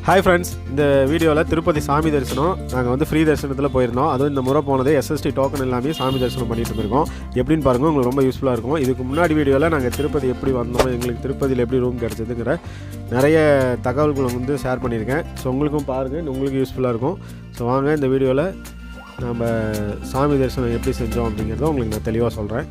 Hi friends, இந்த வீடியோவில் திருப்பதி சாமி தரிசனம் நாங்கள் வந்து ஃப்ரீ தரிசனத்தில் போயிருந்தோம். அதுவும் இந்த முறை போனது எஸ்எஸ்டி டோக்கன் எல்லாமே சாமி தரிசனம் பண்ணிட்டு இருக்கோம். எப்படின்னு பாருங்கள், உங்களுக்கு ரொம்ப யூஸ்ஃபுல்லாக இருக்கும். இதுக்கு முன்னாடி வீடியோவில் நாங்கள் திருப்பதி எப்படி வந்தோம், எங்களுக்கு திருப்பதியில் எப்படி ரூம் கிடச்சதுங்கிற நிறைய தகவல்களை வந்து ஷேர் பண்ணியிருக்கேன். ஸோ உங்களுக்கும் பாருங்கள், உங்களுக்கு யூஸ்ஃபுல்லாக இருக்கும். ஸோ வாங்க இந்த வீடியோவில் நம்ம சாமி தரிசனம் எப்படி செஞ்சோம் அப்படிங்கிறத உங்களுக்கு நான் தெளிவாக சொல்கிறேன்.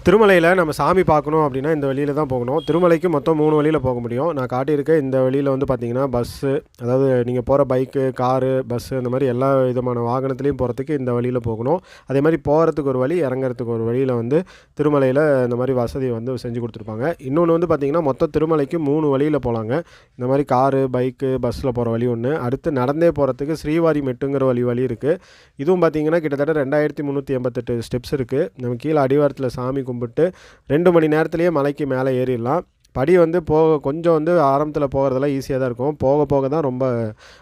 திருமலையில் நம்ம சாமி பார்க்கணும் அப்படின்னா இந்த வழியில் தான் போகணும். திருமலைக்கு மொத்தம் 3 வழியில் போக முடியும். நான் காட்டியிருக்க இந்த வழியில் வந்து பார்த்திங்கன்னா பஸ்ஸு, அதாவது நீங்கள் போகிற பைக்கு, காரு, பஸ்ஸு, இந்த மாதிரி எல்லா விதமான வாகனத்துலேயும் போகிறதுக்கு இந்த வழியில் போகணும். அதே மாதிரி போகிறதுக்கு ஒரு வழி, இறங்குறதுக்கு ஒரு வழியில் வந்து திருமலையில் இந்த மாதிரி வசதி வந்து செஞ்சு கொடுத்துருப்பாங்க. இன்னொன்று வந்து பார்த்திங்கன்னா மொத்தம் திருமலைக்கு 3 வழியில் போகலாங்க. இந்த மாதிரி காரு, பைக்கு, பஸ்ஸில் போகிற வழி ஒன்று. அடுத்து நடந்தே போகிறதுக்கு ஸ்ரீவாரி மெட்டுங்கிற வழி இருக்குது. இதுவும் பார்த்திங்கன்னா கிட்டத்தட்ட 2388 ஸ்டெப்ஸ் இருக்குது. நம்ம கீழே அடிவாரத்தில் சாமி கும்பிட்டு 2 மணி நேரத்துலேயே மலைக்கு மேலே ஏறிடலாம். படி வந்து கொஞ்சம் வந்து ஆரம்பத்தில் போகிறதெல்லாம் ஈஸியாக தான் இருக்கும். போக போக தான் ரொம்ப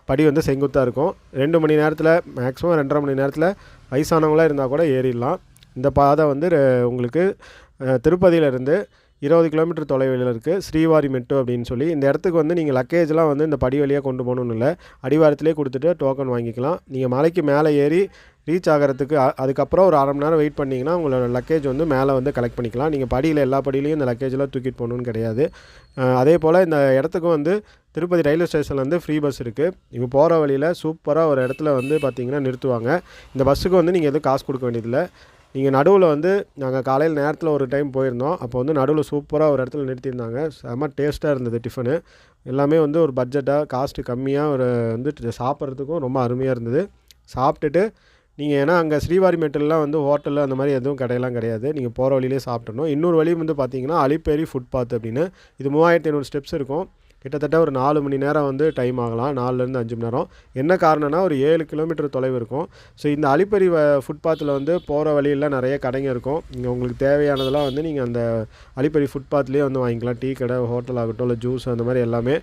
படி வந்து செங்குத்தாக இருக்கும். 2 மணி நேரத்தில், மேக்ஸிமம் 2.5 மணி நேரத்தில் வயசானவங்களாக இருந்தால் கூட ஏறிடலாம். இந்த பாதை வந்து உங்களுக்கு திருப்பதியிலேருந்து 20 கிலோமீட்டர் தொலைவில் இருக்குது. ஸ்ரீவாரி மெட்டு அப்படின்னு சொல்லி. இந்த இடத்துக்கு வந்து நீங்கள் லக்கேஜ்லாம் வந்து இந்த படி வழியாக கொண்டு போகணுன்னு இல்லை, அடிவாரத்திலே கொடுத்துட்டு டோக்கன் வாங்கிக்கலாம். நீங்கள் மலைக்கு மேலே ஏறி ரீச் ஆகிறதுக்கு அதுக்கப்புறம் ஒரு 1/2 மணி நேரம் வெயிட் பண்ணிங்கன்னா உங்களோட லக்கேஜ் வந்து மேலே வந்து கலெக்ட் பண்ணிக்கலாம். நீங்கள் படியில் எல்லா படியிலையும் இந்த லக்கேஜெலாம் தூக்கிட்டு போகணுன்னு கிடையாது. அதே போல் இந்த இடத்துக்கும் வந்து திருப்பதி ரயில்வே ஸ்டேஷன்லேருந்து ஃப்ரீ பஸ் இருக்குது. இங்கே போகிற வழியில் சூப்பராக ஒரு இடத்துல வந்து பார்த்திங்கன்னா நிறுத்துவாங்க. இந்த பஸ்ஸுக்கு வந்து நீங்கள் எதுவும் காசு கொடுக்க வேண்டியதில்லை. நீங்கள் நடுவில் வந்து நாங்கள் காலையில் நேரத்தில் ஒரு டைம் போயிருந்தோம். அப்போ வந்து நடுவில் சூப்பராக ஒரு இடத்துல நிறுத்தியிருந்தாங்க. செம்ம டேஸ்ட்டாக இருந்தது டிஃபனு. எல்லாமே வந்து ஒரு பட்ஜெட்டாக, காஸ்ட்டு கம்மியாக ஒரு வந்து சாப்பிட்றதுக்கும் ரொம்ப அருமையாக இருந்தது. சாப்பிட்டுட்டு நீங்கள், ஏன்னா அங்கே ஸ்ரீவாரி மெட்டிலலாம் வந்து ஹோட்டலில் அந்த மாதிரி எதுவும் கடையெல்லாம் கிடையாது. நீங்கள் போகிற வழியிலே சாப்பிட்டணும். இன்னொரு வழி வந்து பார்த்திங்கன்னா அலிப்பேரி ஃபுட்பாத் அப்படின்னு. இது 3500 ஸ்டெப்ஸ் இருக்கும். கிட்டத்தட்ட ஒரு 4 மணி நேரம் வந்து டைம் ஆகலாம், 4லேருந்து 5 மணி நேரம். என்ன காரணம்னா ஒரு 7 கிலோமீட்டர் தொலைவு இருக்கும். ஸோ இந்த அலிப்பேரி ஃபுட்பாத்தில் வந்து போகிற வழியில் நிறைய கடைங்க இருக்கும். இங்கே உங்களுக்கு தேவையானதெல்லாம் வந்து நீங்கள் அந்த அலிப்பேரி ஃபுட்பாத்லேயே வந்து வாங்கிக்கலாம். டீ கடை, ஹோட்டல் ஆகட்டும், இல்லை ஜூஸ், அந்த மாதிரி எல்லாமே.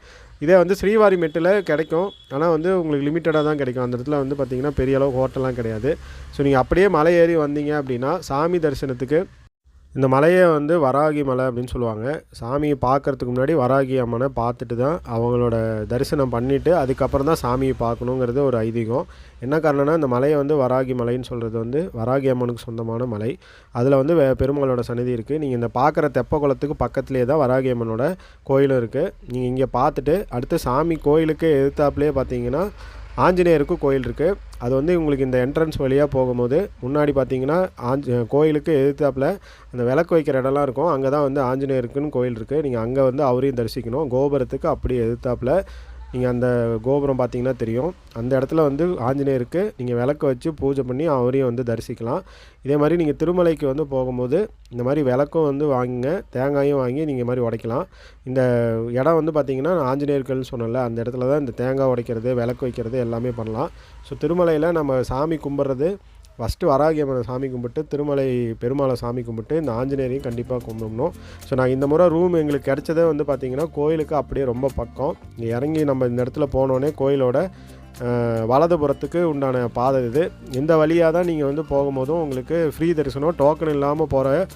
இதே வந்து ஸ்ரீவாரி மெட்டில் கிடைக்கும், ஆனால் வந்து உங்களுக்கு லிமிட்டடாக தான் கிடைக்கும். அந்த இடத்துல வந்து பார்த்திங்கன்னா பெரிய அளவு ஹோட்டல்லாம் கிடையாது. ஸோ நீங்கள் அப்படியே மலை ஏறி வந்தீங்க அப்படின்னா சாமி தரிசனத்துக்கு, இந்த மலையை வந்து வராகி மலை அப்படின்னு சொல்லுவாங்க. சாமியை பார்க்குறதுக்கு முன்னாடி வராகி அம்மனை பார்த்துட்டு தான் அவங்களோட தரிசனம் பண்ணிவிட்டு அதுக்கப்புறம் தான் சாமியை பார்க்கணுங்கிறது ஒரு ஐதீகம். என்ன காரணம்னா, இந்த மலையை வந்து வராகி மலைன்னு சொல்கிறது வந்து வராகி அம்மனுக்கு சொந்தமான மலை. அதில் வந்து பெருமாளோட சன்னதி இருக்குது. நீங்கள் இந்த பார்க்குற தெப்ப குளத்துக்கு பக்கத்துலேயே தான் வராகி அம்மனோட கோயிலும் இருக்குது. நீங்கள் இங்கே பார்த்துட்டு அடுத்து சாமி கோயிலுக்கு எதிர்த்தாப்புலேயே பார்த்தீங்கன்னா ஆஞ்சநேயருக்கு கோயில் இருக்குது. அது வந்து உங்களுக்கு இந்த என்ட்ரன்ஸ் வழியாக போகும்போது முன்னாடி பார்த்தீங்கன்னா கோயிலுக்கு எதிர்த்தாப்பில் அந்த விளக்கு வைக்கிற இடம்லாம் இருக்கும். அங்கே தான் வந்து ஆஞ்சநேயருக்குன்னு கோயில் இருக்குது. நீங்கள் அங்கே வந்து அவரையும் தரிசிக்கணும். கோபுரத்துக்கு அப்படி எதிர்த்தாப்பில் நீங்கள் அந்த கோபுரம் பார்த்தீங்கன்னா தெரியும். அந்த இடத்துல வந்து ஆஞ்சநேயருக்கு நீங்கள் விளக்கு வச்சு பூஜை பண்ணி அவரையும் வந்து தரிசிக்கலாம். இதே மாதிரி நீங்கள் திருமலைக்கு வந்து போகும்போது இந்த மாதிரி விளக்கும் வந்து வாங்குங்க, தேங்காயும் வாங்கி நீங்கள் மாதிரி உடைக்கலாம். இந்த இடம் வந்து பார்த்திங்கன்னா ஆஞ்சநேயர்கள்னு சொன்னல, அந்த இடத்துல தான் இந்த தேங்காய் உடைக்கிறது, விளக்கு வைக்கிறது எல்லாமே பண்ணலாம். ஸோ திருமலையில் நம்ம சாமி கும்பிட்றது ஃபஸ்ட்டு வராகி அம்மனை சாமி கும்பிட்டு திருமலை பெருமாளை சாமி கும்பிட்டு இந்த ஆஞ்சநேயரையும் கண்டிப்பாக கும்பிடணும். ஸோ நான் இந்த முறை ரூம் எங்களுக்கு கிடைச்சதே வந்து பார்த்திங்கன்னா கோயிலுக்கு அப்படியே ரொம்ப பக்கம். இறங்கி நம்ம இந்த இடத்துல போனோடனே கோயிலோட வலதுபுறத்துக்கு உண்டான பாதை இது. இந்த வழியாக தான் நீங்கள் வந்து போகும்போதும் உங்களுக்கு ஃப்ரீ தரிசனம், டோக்கன் இல்லாமல் போகிற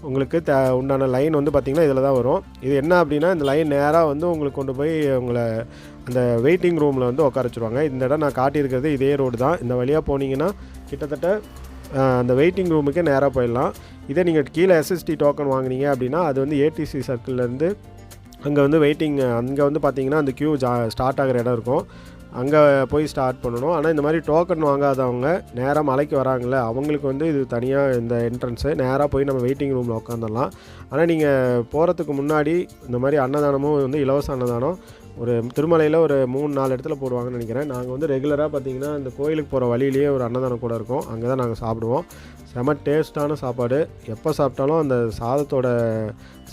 உங்களுக்கு உண்டான லைன் வந்து பார்த்திங்கன்னா இதில் தான் வரும். இது என்ன அப்படின்னா, இந்த லைன் நேராக வந்து உங்களுக்கு கொண்டு போய் உங்களை அந்த வெயிட்டிங் ரூமில் வந்து உட்கார வச்சுருவாங்க. இந்த இடம் நான் காட்டியிருக்கிறது இதே ரோடு தான். இந்த வழியாக போனீங்கன்னா கிட்டத்தட்ட அந்த வெயிட்டிங் ரூமுக்கே நேராக போயிடலாம். இதே நீங்கள் கீழே எஸ்எஸ்டி டோக்கன் வாங்கினீங்க அப்படின்னா அது வந்து ஏடிசி சர்க்கிள்லேருந்து அங்கே வந்து வெயிட்டிங், அங்கே வந்து பார்த்திங்கன்னா அந்த க்யூ ஸ்டார்ட் ஆகிற இடம் இருக்கும். அங்கே போய் ஸ்டார்ட் பண்ணணும். ஆனால் இந்த மாதிரி டோக்கன் வாங்காதவங்க நேராக மலைக்கு வராங்கள, அவங்களுக்கு வந்து இது தனியாக இந்த என்ட்ரன்ஸு, நேராக போய் நம்ம வெயிட்டிங் ரூமில் உட்காந்துடலாம். ஆனால் நீங்கள் போகிறதுக்கு முன்னாடி இந்த மாதிரி அன்னதானமும் வந்து இலவச அன்னதானம் ஒரு திருமலையில் ஒரு 3-4 இடத்துல போடுவாங்கன்னு நினைக்கிறேன். நாங்கள் வந்து ரெகுலராக பார்த்திங்கன்னா இந்த கோயிலுக்கு போகிற வழியிலேயே ஒரு அன்னதானம் கூட இருக்கும். அங்கே தான் நாங்கள் சாப்பிடுவோம். செம டேஸ்ட்டான சாப்பாடு. எப்போ சாப்பிட்டாலும் அந்த சாதத்தோட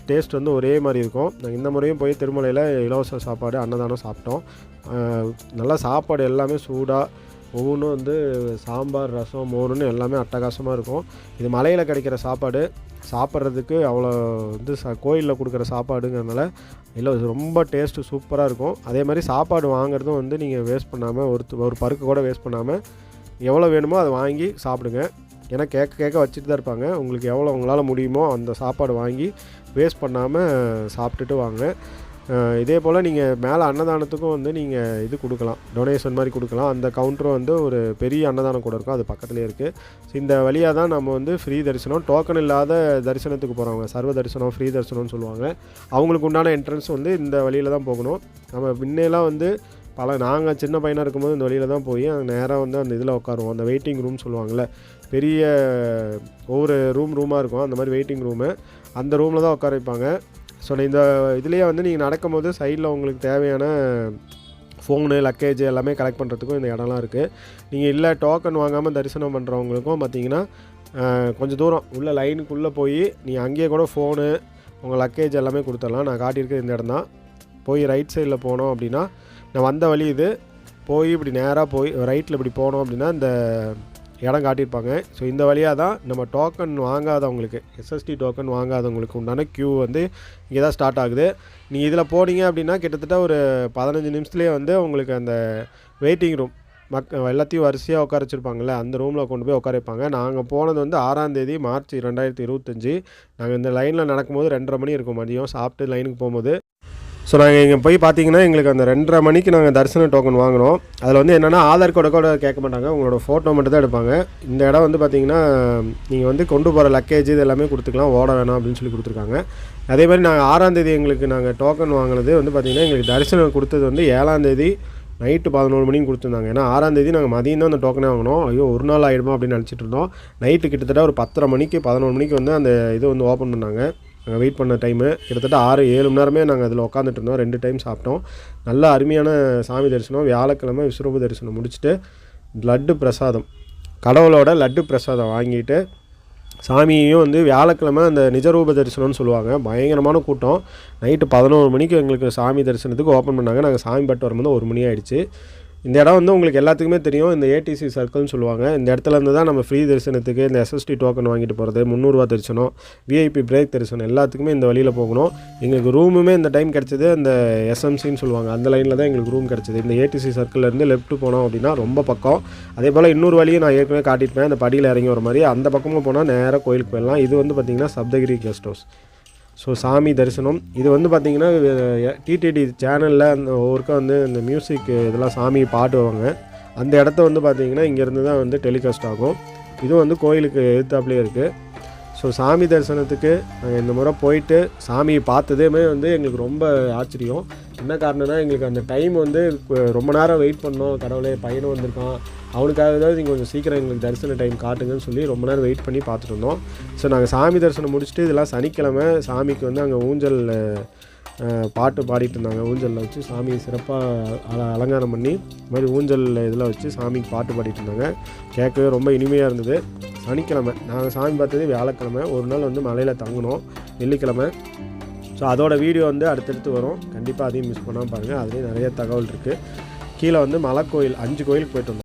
டேஸ்ட் வந்து ஒரே மாதிரி இருக்கும். நாங்கள் இந்த முறையும் போய் திருமலையில் இலவச சாப்பாடு அன்னதானம் சாப்பிட்டோம். நல்லா சாப்பாடு எல்லாமே சூடாக, ஒவ்வொன்றும் வந்து சாம்பார், ரசம், மோருன்னு எல்லாமே அட்டகாசமாக இருக்கும். இது மலையில் கிடைக்கிற சாப்பாடு சாப்பிட்றதுக்கு அவ்வளோ வந்து கோயிலில் கொடுக்குற சாப்பாடுங்கிறதுனால இல்லை, ரொம்ப டேஸ்ட்டு சூப்பராக இருக்கும். அதே மாதிரி சாப்பாடு வாங்குறதும் வந்து நீங்கள் வேஸ்ட் பண்ணாமல், ஒரு பருக்கு கூட வேஸ்ட் பண்ணாமல் எவ்வளோ வேணுமோ அதை வாங்கி சாப்பிடுங்க. ஏன்னா கேட்க வச்சுட்டு தான் இருப்பாங்க. உங்களுக்கு எவ்வளோ உங்களால் முடியுமோ அந்த சாப்பாடு வாங்கி வேஸ்ட் பண்ணாமல் சாப்பிட்டுட்டு வாங்க. இதே போல் நீங்கள் மேலே அன்னதானத்துக்கும் வந்து நீங்கள் இது கொடுக்கலாம், டொனேஷன் மாதிரி கொடுக்கலாம். அந்த கவுண்டரும் வந்து ஒரு பெரிய அன்னதானம் கூட இருக்கும், அது பக்கத்துலேயே இருக்குது. ஸோ இந்த வழியாக தான் நம்ம வந்து ஃப்ரீ தரிசனம், டோக்கன் இல்லாத தரிசனத்துக்கு போகிறவங்க சர்வ தரிசனம், ஃப்ரீ தரிசனம்னு சொல்லுவாங்க. அவங்களுக்கு உண்டான என்ட்ரன்ஸ் வந்து இந்த வழியில் தான் போகணும். நம்ம முன்னெல்லாம் வந்து நாங்கள் சின்ன பையனாக இருக்கும்போது இந்த வழியில் தான் போய் நேராக வந்து அந்த இதில் உட்காருவோம். அந்த வெயிட்டிங் ரூம் சொல்லுவாங்கள்ல, பெரிய ஒவ்வொரு ரூமாக இருக்கும், அந்த மாதிரி வெயிட்டிங் ரூமு, அந்த ரூமில் தான் உட்கார வைப்பாங்க. ஸோ இந்த இதுலேயே வந்து நீங்கள் நடக்கும்போது சைடில் உங்களுக்கு தேவையான ஃபோனு, லக்கேஜ் எல்லாமே கலெக்ட் பண்ணுறதுக்கும் இந்த இடம்லாம் இருக்குது. நீங்கள் இல்லை டோக்கன் வாங்காமல் தரிசனம் பண்ணுறவங்களுக்கும் பார்த்தீங்கன்னா கொஞ்சம் தூரம் உள்ள லைனுக்குள்ளே போய் நீங்கள் அங்கேயே கூட ஃபோனு, உங்கள் லக்கேஜ் எல்லாமே கொடுத்துடலாம். நான் காட்டியிருக்க இந்த இடம் தான். போய் ரைட் சைடில் போனோம் அப்படின்னா, நான் வந்த வழி இது, போய் இப்படி நேராக போய் ரைட்டில் இப்படி போனோம் அப்படின்னா இந்த இடம் காட்டியிருப்பாங்க. ஸோ இந்த வழியாக தான் நம்ம டோக்கன் வாங்காதவங்களுக்கு, எஸ்எஸ்டி டோக்கன் வாங்காதவங்களுக்கு உண்டான க்யூ வந்து இங்கே தான் ஸ்டார்ட் ஆகுது. நீங்கள் இதில் போனீங்க அப்படின்னா கிட்டத்தட்ட ஒரு 15 நிமிஷத்துலேயே வந்து உங்களுக்கு அந்த வெயிட்டிங் ரூம் எல்லாத்தையும் வரிசையாக உட்கார வச்சுருப்பாங்கள்ல, அந்த ரூமில் கொண்டு போய் உட்கார வைப்பாங்க. நாங்கள் போனது வந்து 6ஆம் தேதி மார்ச் 2025. நாங்கள் இந்த லைனில் நடக்கும்போது 2:30 மணி இருக்கும், மதியம் சாப்பிட்டு லைனுக்கு போகும்போது. ஸோ நாங்கள் இங்கே போய் பார்த்தீங்கன்னா எங்களுக்கு அந்த 2:30 மணிக்கு நாங்கள் தரிசன டோக்கன் வாங்கினோம். அதில் வந்து என்னென்னா ஆதார் கார்டை கூட கேட்க மாட்டாங்க, உங்களோட ஃபோட்டோ மட்டும் தான் எடுப்பாங்க. இந்த இடம் வந்து பார்த்திங்கன்னா நீங்கள் வந்து கொண்டு போகிற லக்கேஜ் இது எல்லாமே கொடுத்துக்கலாம், ஓட வேணாம் அப்படின்னு சொல்லி கொடுத்துருக்காங்க. அதே மாதிரி நாங்கள் 6ஆம் தேதி எங்களுக்கு நாங்கள் டோக்கன் வாங்கினது வந்து பார்த்திங்கன்னா எங்களுக்கு தரிசனம் கொடுத்தது வந்து 7ஆம் தேதி நைட்டு 11 மணிக்கு கொடுத்துருந்தாங்க. ஏன்னா 6ஆம் தேதி நாங்கள் மதியம் தான் அந்த டோக்கனே வாங்கினோம். ஐயோ ஒரு நாள் ஆகிடுமா அப்படின்னு நினச்சிட்டு இருந்தோம். நைட்டு கிட்டத்தட்ட ஒரு 10:30 மணிக்கு 11 மணிக்கு வந்து அந்த இது வந்து ஓப்பன் பண்ணாங்க. நாங்கள் வெயிட் பண்ண டைமு கிட்டத்தட்ட 6-7 மணி நேரமே நாங்கள் அதில் உட்காந்துட்டு இருந்தோம். 2 டைம் சாப்பிட்டோம். நல்ல அருமையான சாமி தரிசனம். வியாழக்கிழமை விஸ்வரூப தரிசனம் முடிச்சுட்டு லட்டு பிரசாதம், கடவுளோட லட்டு பிரசாதம் வாங்கிட்டு சாமியையும் வந்து வியாழக்கிழமை அந்த நிஜரூப தரிசனம்னு சொல்லுவாங்க. பயங்கரமான கூட்டம். நைட்டு 11 மணிக்கு எங்களுக்கு சாமி தரிசனத்துக்கு ஓப்பன் பண்ணாங்க. நாங்கள் சாமி பட்டு வரும்போது 1 மணி ஆகிடுச்சு. இந்த இடம் வந்து உங்களுக்கு எல்லாத்துக்குமே தெரியும், இந்த ஏடிசி சர்க்கிள்னு சொல்லுவாங்க. இந்த இடத்துலேருந்து தான் நம்ம ஃப்ரீ தரிசனத்துக்கு இந்த எஸ்எஸ்டி டோக்கன் வாங்கிட்டு போகிறது, 300 ரூபா தரிசனம், விஐபி பிரேக் தரிசனம் எல்லாத்துக்குமே இந்த வழியில் போகணும். எங்களுக்கு ரூமுமே இந்த டைம் கிடச்சிது அந்த எஸ்எம்சின்னு சொல்லுவாங்க, அந்த லைனில் தான் எங்களுக்கு ரூம் கிடச்சிது. இந்த ஏடிசி சர்க்கிள்லேருந்து லெஃப்ட்டு போனோம் அப்படின்னா ரொம்ப பக்கம். அதே போல் இன்னொரு வழியும் நான் ஏற்கனவே காட்டியிருப்பேன், அந்த படியில் இறங்கி வர மாதிரி. அந்த பக்கமும் போனால் நேராக கோயிலுக்கு போயிடலாம். இது வந்து பார்த்திங்கன்னா சப்தகிரி கெஸ்ட் ஹவுஸ். ஸோ சாமி தரிசனம் இது வந்து பார்த்திங்கன்னா டிடிடி சேனலில் அந்த ஒருக்கா வந்து இந்த மியூசிக் இதெல்லாம் சாமி பாட்டுவாங்க. அந்த இடத்த வந்து பார்த்திங்கன்னா இங்கேருந்து தான் வந்து டெலிகாஸ்ட் ஆகும். இதுவும் வந்து கோயிலுக்கு எதிர்த்தாப்புலேயே இருக்குது. ஸோ சாமி தரிசனத்துக்கு நாங்கள் இந்த முறை போயிட்டு சாமியை பார்த்ததுமே வந்து எங்களுக்கு ரொம்ப ஆச்சரியம். என்ன காரணம்னா எங்களுக்கு அந்த டைம் வந்து ரொம்ப நேரம் வெயிட் பண்ணோம். கடவுளே பையனும் வந்திருக்கான், அவனுக்காக தான் நீங்கள் கொஞ்சம் சீக்கிரம் எங்களுக்கு தரிசன டைம் காட்டுங்கன்னு சொல்லி ரொம்ப நேரம் வெயிட் பண்ணி பார்த்துட்டு இருந்தோம். ஸோ நாங்கள் சாமி தரிசனம் முடிச்சுட்டு இதெல்லாம் சனிக்கிழமை சாமிக்கு வந்து அங்கே ஊஞ்சல் பாட்டு பாடிட்டு இருந்தாங்க. ஊஞ்சலில் வச்சு சாமியை சிறப்பாக அலங்காரம் பண்ணி இது மாதிரி ஊஞ்சல் இதில் வச்சு சாமிக்கு பாட்டு பாடிட்டு இருந்தாங்க. கேட்கவே ரொம்ப இனிமையாக இருந்தது. சனிக்கிழமை நாங்கள் சாமி பார்த்தது வியாழக்கிழமை, ஒரு நாள் வந்து மலையில் தங்கினோம் வெள்ளிக்கிழமை. ஸோ அதோட வீடியோ வந்து அடுத்தடுத்து வரும், கண்டிப்பாக அதையும் மிஸ் பண்ணாமல் பாருங்கள். அதுலேயும் நிறைய தகவல் இருக்குது. கீழே வந்து மலை கோயில் 5 கோயிலுக்கு போய்ட்டு வந்தோம்.